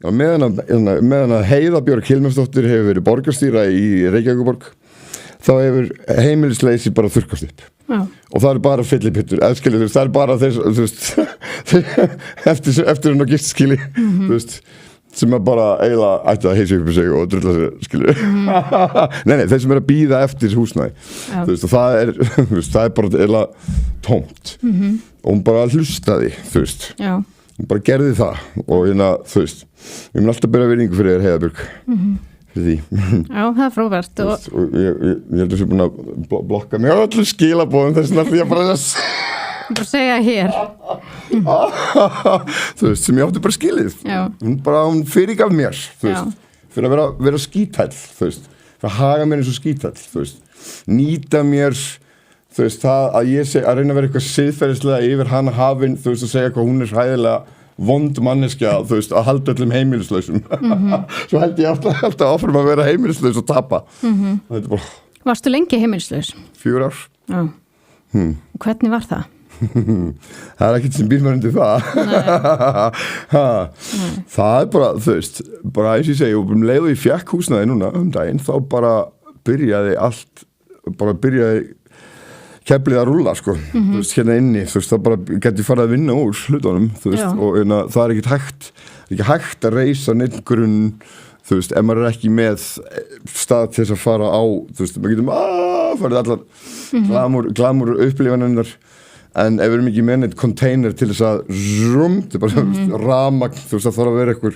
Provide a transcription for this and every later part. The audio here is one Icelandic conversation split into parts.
meðan að Heiða Björg Hilmarsdóttir hefur verið borgarstýra í Reykjavíkurborg þá hefur heimilisleysi bara þurrkast upp og það bara fyllipittur það bara þeir eftir hún á giftskili sem bara eiginlega ætti að heisa upp í sig og drulla sig nei, þeir sem að bíða eftir húsnæði og það bara eiginlega tómt og hún bara hlustaði hún bara gerði það og við mun alltaf bera virðingu fyrir þér Heiða Björg fyrir því Já, það frábært og ég held að þú búin að blokka mig á öllum skilaboðum þess að ég bara segja hér sem ég átti bara skilið hún fyrirgaf mér fyrir að vera skítæll fyrir að haga mér eins og skítæll nýta mér það að ég að reyna að vera eitthvað siðferðislega yfir hana hafin að segja hvað hún hræðilega vond manneskja að halda öllum heimilislausum svo held ég alltaf áfram að vera heimilislaus og tapa Varstu lengi heimilislaus? 4 ár Og hvernig var það? Það ekkert sem býr mér undir það það bara bara eins og ég segi og leið og ég fékk húsnæði núna daginn þá bara byrjaði keflið að rúlla hérna inni það bara geti farið að vinna úr hlutunum og það ekki hægt að reisa neitt grunn ef maður ekki með stað til þess að fara á maður getum farið allar glamur upplifanirnar en ef við erum ekki með neitt container til þess að það bara ramagn það þarf að vera eitthvað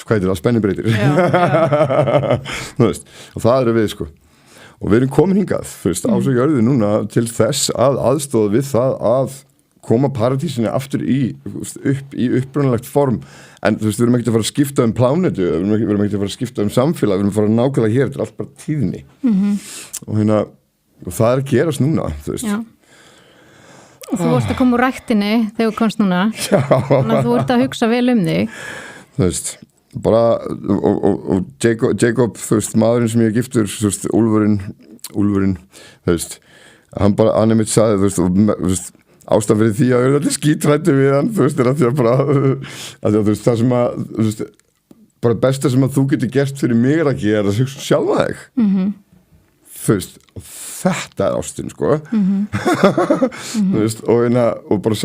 hvað heitir það, spennibreytir og það við og við erum komin hingað ásökjörðu núna til þess að aðstoða við það að koma paradísinni aftur upp í upprunalegt form en við erum ekki að fara að skipta plánetu við erum ekki að fara að skipta samfélag við erum að fara nákvæmlega hér, þetta allt bara tíðni og það að gerast núna og þú vorst að koma úr ræktinni þegar þú komst núna þannig að þú ert að hugsa vel þig bara og Jacob maðurinn sem ég giftur Úlfurinn hann einmitt sagði ástæðan fyrir því að við allir skítrættu við hann að það sem að bara besta sem að þú getur gert fyrir mig að gera að hugsa sjálfa þig og þetta ástin og bara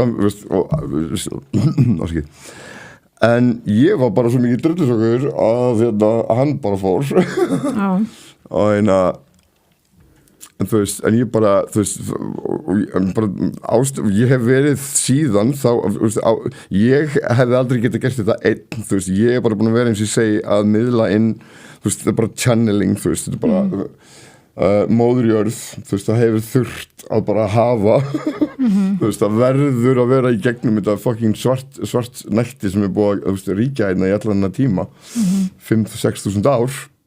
en ég var bara svo mikið drullusokkur að hann bara fór og en ég bara ég hef verið síðan þá ég hefði aldrei getað gert þetta einn ég er bara búin að vera eins og ég segi að miðla inn þetta er bara channeling þetta er bara móðurjörð það hefur þurft að bara hafa það verður að vera í gegnum þetta fucking svart nætti sem er búið að ríkja hérna í allan tíma 5-6 þúsund ár